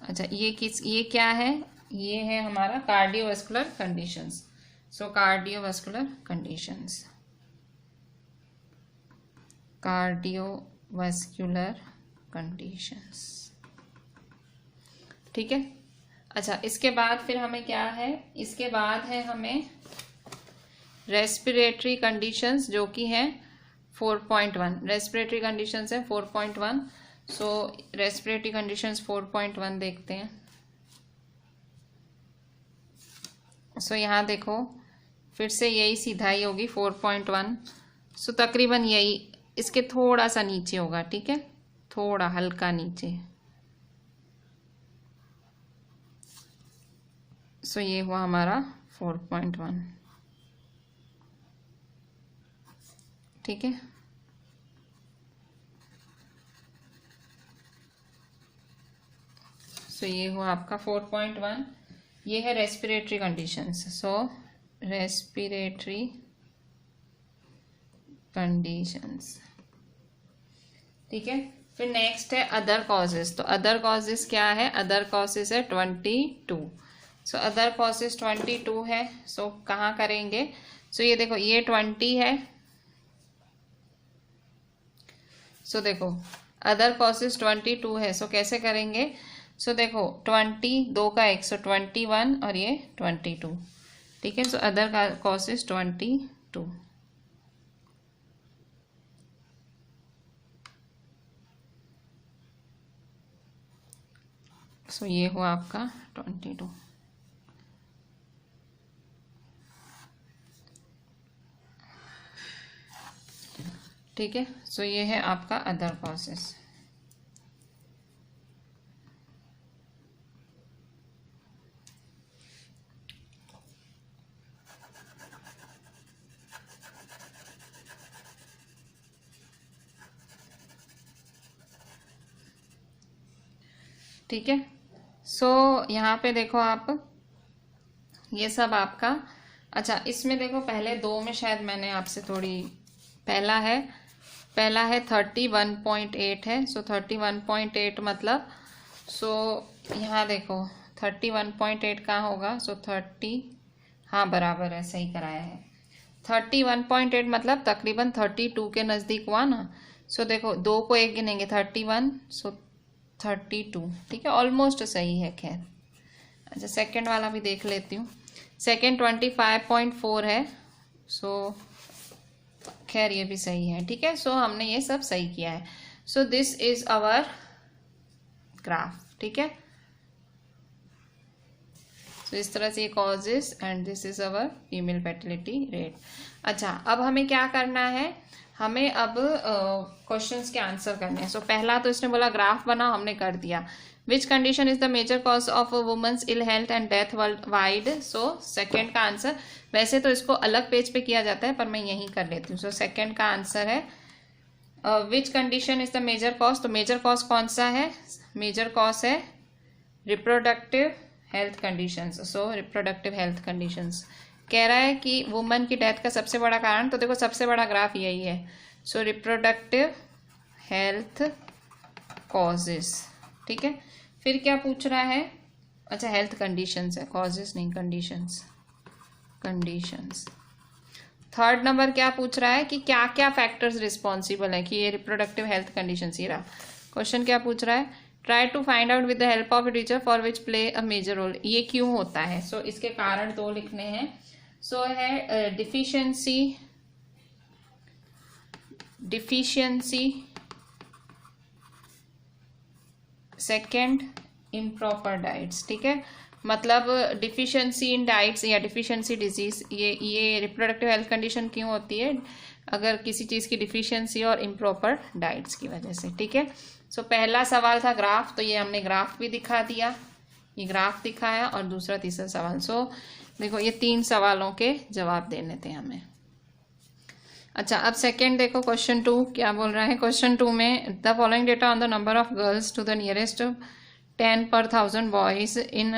अच्छा ये क्या है, ये है हमारा कार्डियोवास्कुलर कंडीशंस। सो कार्डियोवास्कुलर कंडीशंस, कार्डियोवास्कुलर कंडीशंस, ठीक है। अच्छा इसके बाद फिर हमें क्या है, इसके बाद है हमें रेस्पिरेटरी कंडीशंस जो कि है 4.1। रेस्पिरेटरी कंडीशंस है 4.1। सो रेस्पिरेटरी कंडीशंस 4.1 देखते हैं। सो यहाँ देखो फिर से यही सीधा ही होगी 4.1। सो तकरीबन यही, इसके थोड़ा सा नीचे होगा, ठीक है, थोड़ा हल्का नीचे। सो ये हुआ हमारा 4.1, ठीक है। सो ये हुआ आपका 4.1। ये है रेस्पिरेटरी कंडीशंस। सो रेस्पिरेटरी कंडीशंस, ठीक है। फिर नेक्स्ट है अदर कॉजेस। तो अदर कॉजेस क्या है, अदर कॉजेस है 22। सो अदर कॉजेस 22 है। सो कहाँ करेंगे, सो ये देखो ये 20 है। सो देखो अदर कॉजेस 22 है। सो कैसे करेंगे, सो देखो 20 2 का 1, सो 21 और ये 22, ठीक है। So other causes 22। सो ये हुआ आपका 22, ठीक है। सो ये है आपका अदर कॉजेस। ठीक है। सो यहाँ पे देखो आप, ये सब आपका, अच्छा इसमें देखो पहले दो में शायद मैंने आपसे थोड़ी, पहला है 31.8 है। सो 31.8 मतलब, सो यहाँ देखो 31.8 कहाँ होगा, सो 30, हाँ बराबर है, सही कराया है। 31.8 मतलब तकरीबन 32 के नज़दीक हुआ ना। सो देखो 2 को 1 गिनेंगे 31, सो 32, ठीक है, ऑलमोस्ट सही है। खैर अच्छा सेकंड वाला भी देख लेती हूँ। सेकंड 25.4 है। सो खैर ये भी सही है, ठीक है। सो हमने ये सब सही किया है। So this is our graph, ठीक है। तो इस तरह से causes and this is our female fertility rate. अच्छा अब हमें क्या करना है, हमें अब क्वेश्चंस के आंसर करने हैं। सो पहला तो इसने बोला ग्राफ बनाओ, हमने कर दिया। Which condition is the major cause of women's ill health and death worldwide. So second का आंसर, वैसे तो इसको अलग पेज पे किया जाता है पर मैं यहीं कर लेती हूँ। सो सेकेंड का आंसर है which condition is the major cause. तो मेजर कॉज कौन सा है, मेजर कॉज है reproductive health conditions. So reproductive health conditions कह रहा है कि वुमन की डेथ का सबसे बड़ा कारण, तो देखो सबसे बड़ा ग्राफ यही है। सो रिप्रोडक्टिव हेल्थ कॉजेस, ठीक है। फिर क्या पूछ रहा है, अच्छा हेल्थ कंडीशंस है, कॉजेस नहीं, कंडीशंस। थर्ड नंबर क्या पूछ रहा है कि क्या क्या फैक्टर्स रिस्पॉन्सिबल है कि ये रिप्रोडक्टिव हेल्थ कंडीशंस। ही रहा क्वेश्चन, क्या पूछ रहा है, try to find out with the help of teacher for which play a major role. ये क्यों होता है। सो इसके कारण दो लिखने हैं। सो है डिफिशियंसी, सेकेंड इम्प्रॉपर डाइट्स, ठीक है। मतलब डिफिशियंसी इन डाइट्स या डिफिशियंसी डिजीज, ये रिप्रोडक्टिव हेल्थ कंडीशन क्यों होती है, अगर किसी चीज़ की डिफिशियंसी और इम्प्रॉपर डाइट्स की वजह से, ठीक है। सो पहला सवाल था ग्राफ, तो ये हमने ग्राफ भी दिखा दिया, ये ग्राफ दिखाया। और दूसरा तीसरा सवाल, सो देखो ये 3 सवालों के जवाब देने थे हमें। अच्छा अब सेकंड देखो, क्वेश्चन 2 क्या बोल रहा है। क्वेश्चन 2 में the following data on the number of girls to the nearest 10 per 1000 boys in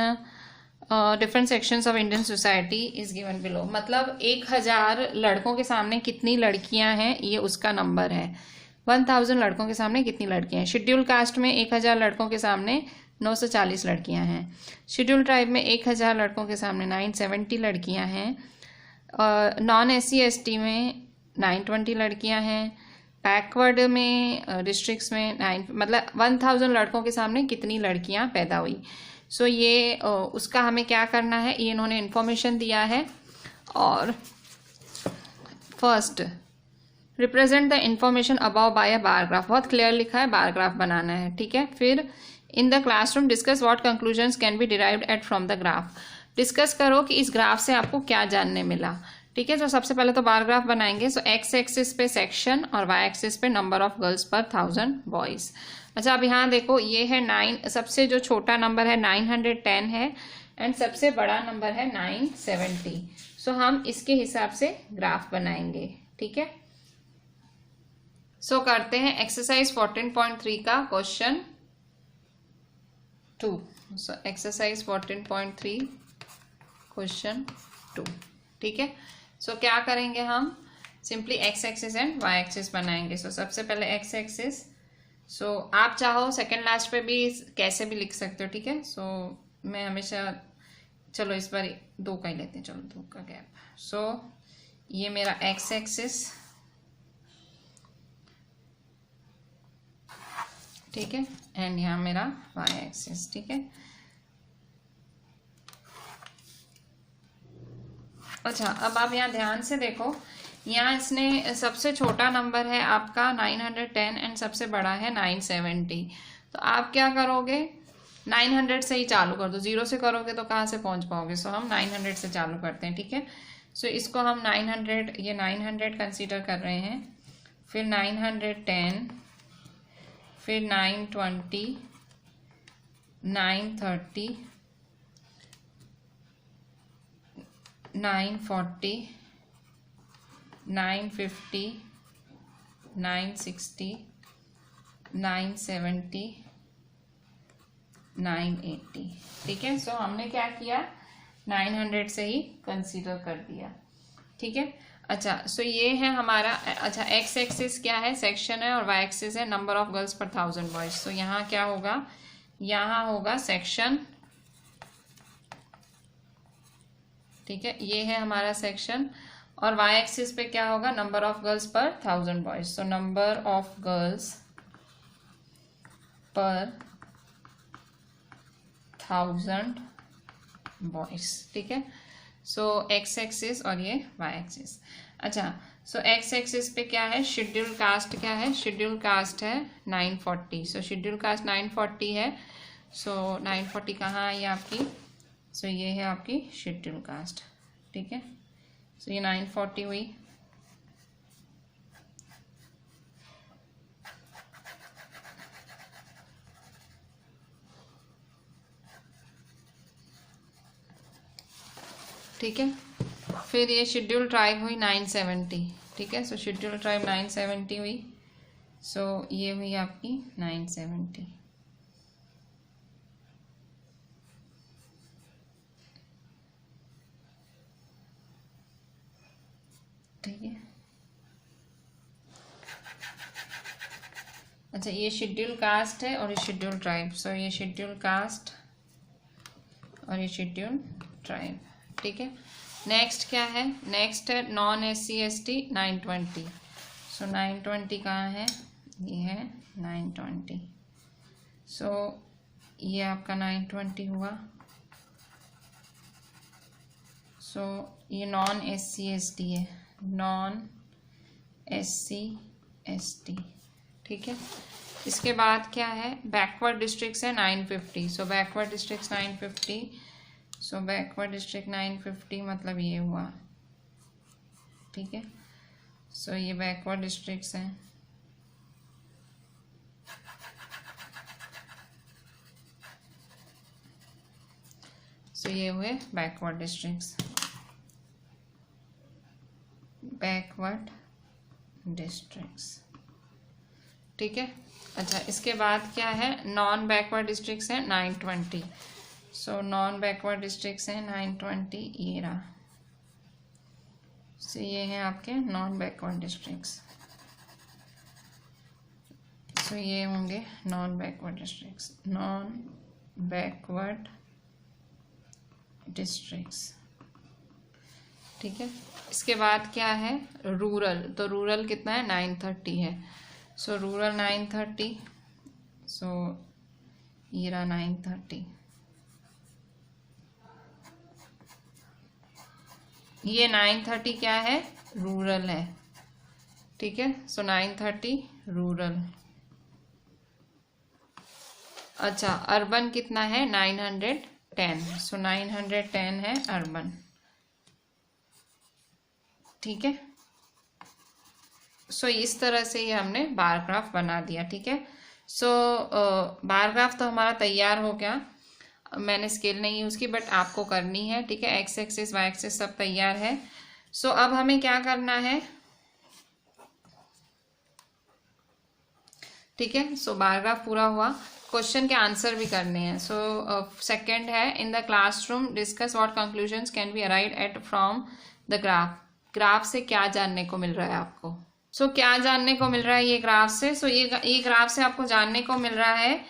different sections of Indian society is given below, मतलब 1000 लड़कों के सामने कितनी लड़कियां हैं ये उसका नंबर है। 1000 लड़कों के सामने कितनी लड़कियां हैं। शेड्यूल कास्ट में 1000 लड़कों के सामने 940 लड़कियां हैं। शेड्यूल ट्राइब में 1000 लड़कों के सामने 970 लड़कियां हैं। नॉन SC/ST में 920 लड़कियां हैं। बैकवर्ड में डिस्ट्रिक्ट्स में 9, मतलब 1000 लड़कों के सामने कितनी लड़कियां पैदा हुई। सो ये उसका हमें क्या करना है, ये इन्होंने इन्फॉर्मेशन दिया है। और first represent the information above by a bar graph, बहुत क्लियर लिखा है, बार ग्राफ बनाना है, ठीक है। फिर in the classroom discuss what conclusions can be derived at from the graph, discuss करो कि इस ग्राफ से आपको क्या जानने मिला, ठीक है। तो सबसे पहले तो बार ग्राफ बनाएंगे। सो एक्स एक्सिस पे सेक्शन और वाई एक्सिस पे नंबर ऑफ गर्ल्स पर 1000 बॉयज। अच्छा, अब यहाँ देखो ये है 9, सबसे जो छोटा नंबर है 910 है एंड सबसे बड़ा नंबर है 970। सो हम इसके हिसाब से ग्राफ बनाएंगे, ठीक है। सो करते हैं एक्सरसाइज 14.3 का क्वेश्चन 2। सो एक्सरसाइज 14.3 क्वेश्चन 2, ठीक है। सो क्या करेंगे हम, simply x axis and y axis बनाएंगे। सो सबसे पहले एक्स एक्सिस, सो आप चाहो सेकेंड लास्ट पे भी कैसे भी लिख सकते हो, ठीक है। सो मैं हमेशा, चलो इस बार 2 का ही लेते हैं, चलो 2 का गैप। सो ये मेरा एक्स एक्सिस, ठीक है, एंड यहाँ मेरा वाई एक्सिस, ठीक है। अच्छा, अब आप यहाँ ध्यान से देखो, यहाँ इसने सबसे छोटा नंबर है आपका 910 एंड सबसे बड़ा है 970। तो आप क्या करोगे, 900 से ही चालू कर दो, 0 से करोगे तो कहाँ से पहुँच पाओगे। सो हम 900 से चालू करते हैं, ठीक है। सो इसको हम 900, ये 900 कंसीडर कर रहे हैं, फिर 910, फिर 920, 930, 940, 950, 960, 970, 980, ठीक है। सो हमने क्या किया, 900 से ही कंसीडर कर दिया, ठीक है। अच्छा, सो ये है हमारा, अच्छा एक्स एक्सिस क्या है, सेक्शन है, और वाई एक्सिस है नंबर ऑफ गर्ल्स पर 1000 बॉयज। सो यहाँ क्या होगा, यहाँ होगा सेक्शन, ठीक है, ये है हमारा सेक्शन। और वाई एक्सिस पे क्या होगा, नंबर ऑफ गर्ल्स पर 1000 boys. So number of girls पर 1000 बॉयज, ठीक है। सो एक्स एक्सिस और ये वाई एक्सिस। अच्छा, सो एक्स एक्सिस पे क्या है, शेड्यूल कास्ट क्या है, शेड्यूल कास्ट है 940। सो शेड्यूल कास्ट 940 है। सो 940 कहाँ आई आपकी, सो ये है आपकी शेड्यूल कास्ट, ठीक है। सो ये 940 हुई। ठीक है, फिर ये शेड्यूल ट्राइब हुई 970, ठीक है। सो शेड्यूल ट्राइब 970 हुई। सो ये हुई आपकी 970, ठीक है। अच्छा, ये शेड्यूल कास्ट है और ये शेड्यूल ट्राइब। सो ये शेड्यूल कास्ट और ये शेड्यूल ट्राइब, ठीक है। नेक्स्ट क्या है, नेक्स्ट है नॉन SC/ST 920। सो 920 कहाँ है, ये है 920। सो ये आपका 920 हुआ। सो ये नॉन SC/ST है, नॉन SC/ST, ठीक है। इसके बाद क्या है, बैकवर्ड डिस्ट्रिक्ट्स है 950। सो बैकवर्ड डिस्ट्रिक्ट्स 950। सो बैकवर्ड डिस्ट्रिक्ट 950 मतलब ये हुआ, ठीक है। सो ये बैकवर्ड डिस्ट्रिक्ट्स हैं। सो ये हुए बैकवर्ड डिस्ट्रिक्ट्स, बैकवर्ड डिस्ट्रिक्ट्स, ठीक है। अच्छा, इसके बाद क्या है, नॉन बैकवर्ड डिस्ट्रिक्ट्स हैं 920। सो नॉन बैकवर्ड डिस्ट्रिक्ट्स हैं 920 ये रहा। सो ये हैं आपके नॉन बैकवर्ड डिस्ट्रिक्ट्स। सो ये होंगे non backward districts, non backward districts. ठीक है, इसके बाद क्या है रूरल, तो रूरल कितना है 930 है। सो रूरल 930, सो ये रहा 930, ये 930 क्या है रूरल है। ठीक है, सो 930 रूरल। अच्छा अर्बन कितना है 910, सो 910 है अर्बन। ठीक है, सो इस तरह से ये हमने बार ग्राफ बना दिया। ठीक है, सो बार ग्राफ तो हमारा तैयार हो गया, मैंने स्केल नहीं यूज़ की बट आपको करनी है। ठीक है, एक्स एक्सिस वाई एक्सिस सब तैयार है। सो अब हमें क्या करना है, ठीक है, सो बार ग्राफ पूरा हुआ, क्वेश्चन के आंसर भी करने हैं। सो सेकंड है इन the classroom discuss what conclusions can B arrived at from the graph. Graph से क्या जानने को मिल रहा है आपको। सो क्या जानने को मिल रहा है ये ग्राफ से, सो ये ग्राफ से आपको जानने को मिल रहा है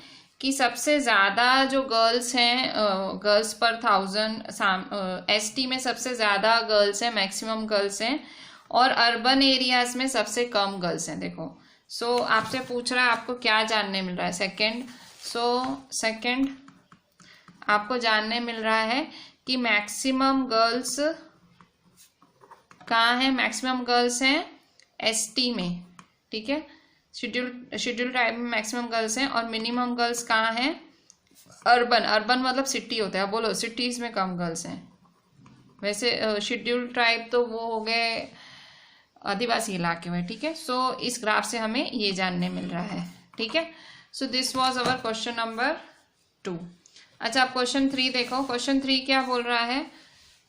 कि सबसे ज़्यादा जो गर्ल्स हैं, गर्ल्स पर 1000 एसटी में सबसे ज़्यादा गर्ल्स हैं, मैक्सिमम गर्ल्स हैं, और अर्बन एरियाज में सबसे कम गर्ल्स हैं। देखो सो आपसे पूछ रहा है आपको क्या जानने मिल रहा है सेकंड। सो सेकंड आपको जानने मिल रहा है कि मैक्सिमम गर्ल्स कहाँ हैं, मैक्सिमम गर्ल्स हैं एसटी में। ठीक है, शेड्यूल ट्राइब में मैक्सिमम गर्ल्स हैं, और मिनिमम गर्ल्स कहाँ हैं अर्बन। अर्बन मतलब सिटी होता है, बोलो सिटीज़ में कम गर्ल्स हैं। वैसे शेड्यूल ट्राइब तो वो हो गए आदिवासी इलाके में। ठीक है, सो इस ग्राफ से हमें ये जानने मिल रहा है। ठीक है, so this was our question number 2। अच्छा अब क्वेश्चन 3 देखो, क्वेश्चन 3 क्या बोल रहा है।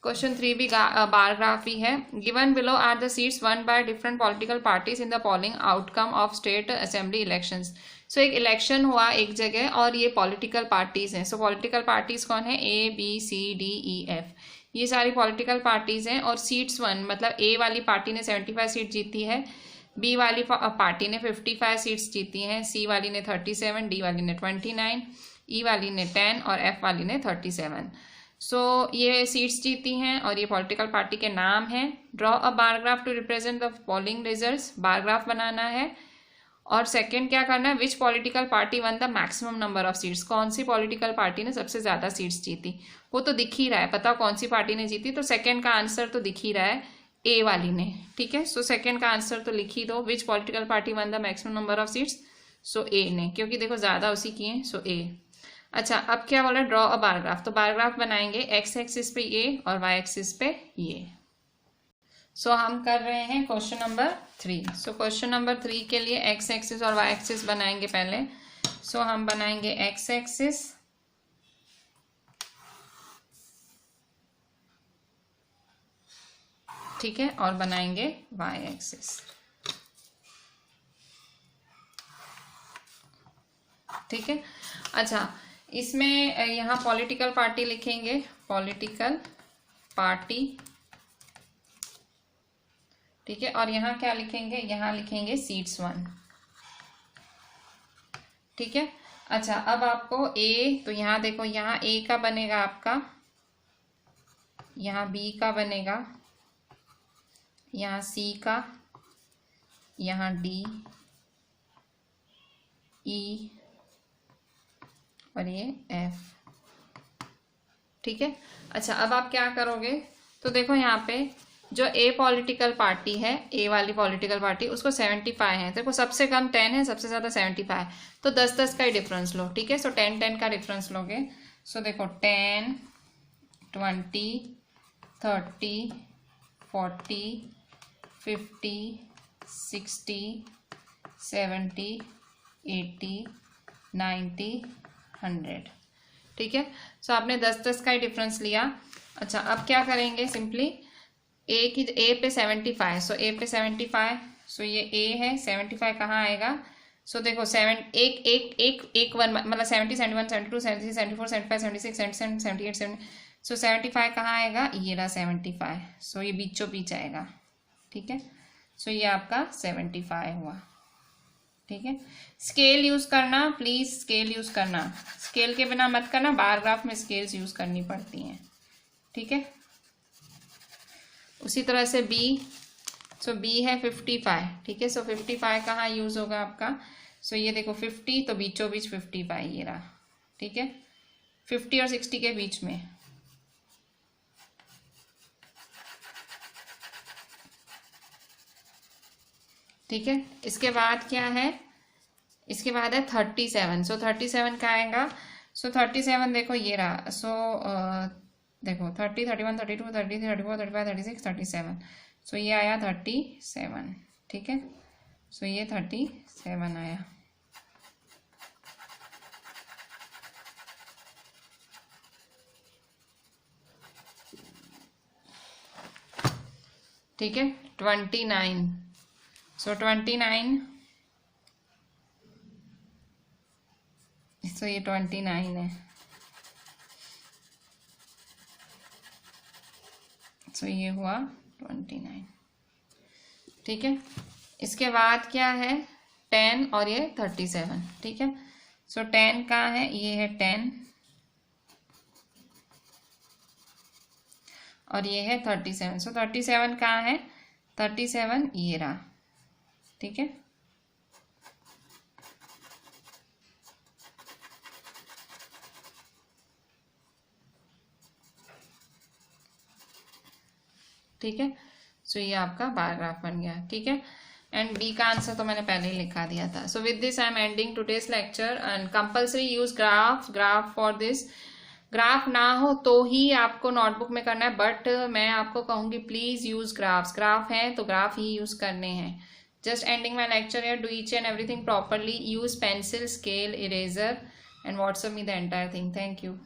क्वेश्चन 3 भी बार ग्राफ ही है। Given below are the seats won by different political parties in the following outcome of state assembly elections. So एक इलेक्शन हुआ एक जगह और ये पॉलिटिकल पार्टीज हैं। सो पॉलिटिकल पार्टीज कौन है, A B C D E F, ये सारी पॉलिटिकल पार्टीज हैं। और सीट्स वन मतलब ए वाली पार्टी ने 75 सीट जीती है, बी वाली पार्टी ने 55 सीट्स जीती हैं, सी वाली ने 37, डी वाली ने 29, ई वाली ने 10 और एफ वाली ने 37। सो ये सीट्स जीती हैं और ये पॉलिटिकल पार्टी के नाम हैं। Draw a bar graph to represent the following results, bar graph बनाना है। और सेकंड क्या करना है, which political party won the maximum number of seats, कौन सी पॉलिटिकल पार्टी ने सबसे ज़्यादा सीट्स जीती। वो तो दिख ही रहा है, पता कौन सी पार्टी ने जीती, तो सेकंड का आंसर तो दिख ही रहा है, ए वाली ने। ठीक है, सो सेकंड का आंसर तो लिख ही दो, which political party won the maximum number of seats, so A ने, क्योंकि देखो ज़्यादा उसी की है, सो ए। अच्छा अब क्या बोला, ड्रॉ अ बार ग्राफ, तो बार ग्राफ बनाएंगे एक्स एक्सिस पे ये और वाई एक्सिस पे ये। सो हम कर रहे हैं question number 3। So question number 3 के लिए एक्स एक्सिस और वाई एक्सिस बनाएंगे पहले। सो हम बनाएंगे एक्स एक्सिस, ठीक है, और बनाएंगे वाई एक्सिस। ठीक है, अच्छा इसमें यहाँ पॉलिटिकल पार्टी लिखेंगे, पॉलिटिकल पार्टी। ठीक है, और यहाँ क्या लिखेंगे, यहाँ लिखेंगे सीट्स वन। ठीक है, अच्छा अब आपको ए, तो यहाँ देखो यहाँ ए का बनेगा आपका, यहाँ बी का बनेगा, यहाँ सी का, यहाँ डी, ई और ये एफ। ठीक है, अच्छा अब आप क्या करोगे, तो देखो यहाँ पे जो ए पॉलिटिकल पार्टी है, ए वाली पॉलिटिकल पार्टी, उसको 75 है। देखो सबसे कम 10 है, सबसे ज़्यादा 75, तो 10-10 का ही डिफरेंस लो। ठीक है, सो 10-10 का डिफरेंस लोगे। सो देखो 10, 20, 30, 40, 50, 60, 70, 80, 90, 100। ठीक है, सो आपने 10-10 का ही डिफरेंस लिया। अच्छा अब क्या करेंगे, सिंपली ए पे 75, सो ए पे 75, सो ये ए है, 75 कहाँ आएगा, सो देखो एक वन मतलब 70, 71, 72, 73, 74, 75, 76, 77, 78, 70। सो 75 कहाँ आएगा, ये रहा 75। सो ये बीचों बीच आएगा, ठीक है। सो ये आपका 75 हुआ, ठीक है। स्केल यूज करना प्लीज, स्केल यूज करना, स्केल के बिना मत करना, बार ग्राफ में स्केल्स यूज करनी पड़ती हैं, ठीक है। उसी तरह से बी, सो बी है 55, ठीक है। सो 55 कहाँ यूज होगा आपका, सो ये देखो 50 तो बीचों बीच 55 ये रहा, ठीक है। 50 और 60 के बीच में, ठीक है। इसके बाद क्या है, इसके बाद है 37। सो 37 का आएगा, सो 37 देखो ये रहा। सो देखो 30, 31, 32, 33, 34, 35, 36, 37। सो ये आया 37, ठीक है। सो ये 37 आया, ठीक है। 29, सो 29, सो ये 29 है। सो ये हुआ 29, ठीक है। इसके बाद क्या है 10 और ये 37, ठीक है। सो 10 कहाँ है, ये है 10 और ये है 37। सो 37 कहाँ है, 37 ये रहा, ठीक है। ठीक है। सो ये आपका बार ग्राफ बन गया, ठीक है। एंड बी का आंसर तो मैंने पहले ही लिखा दिया था। So with this I am ending today's lecture and compulsory use graph for this. Graph ना हो तो ही आपको नोटबुक में करना है, बट मैं आपको कहूंगी प्लीज यूज ग्राफ्स। ग्राफ है तो ग्राफ ही यूज करने हैं। Just ending my lecture here, do each and everything properly, use pencil, scale, eraser and WhatsApp me the entire thing. Thank you.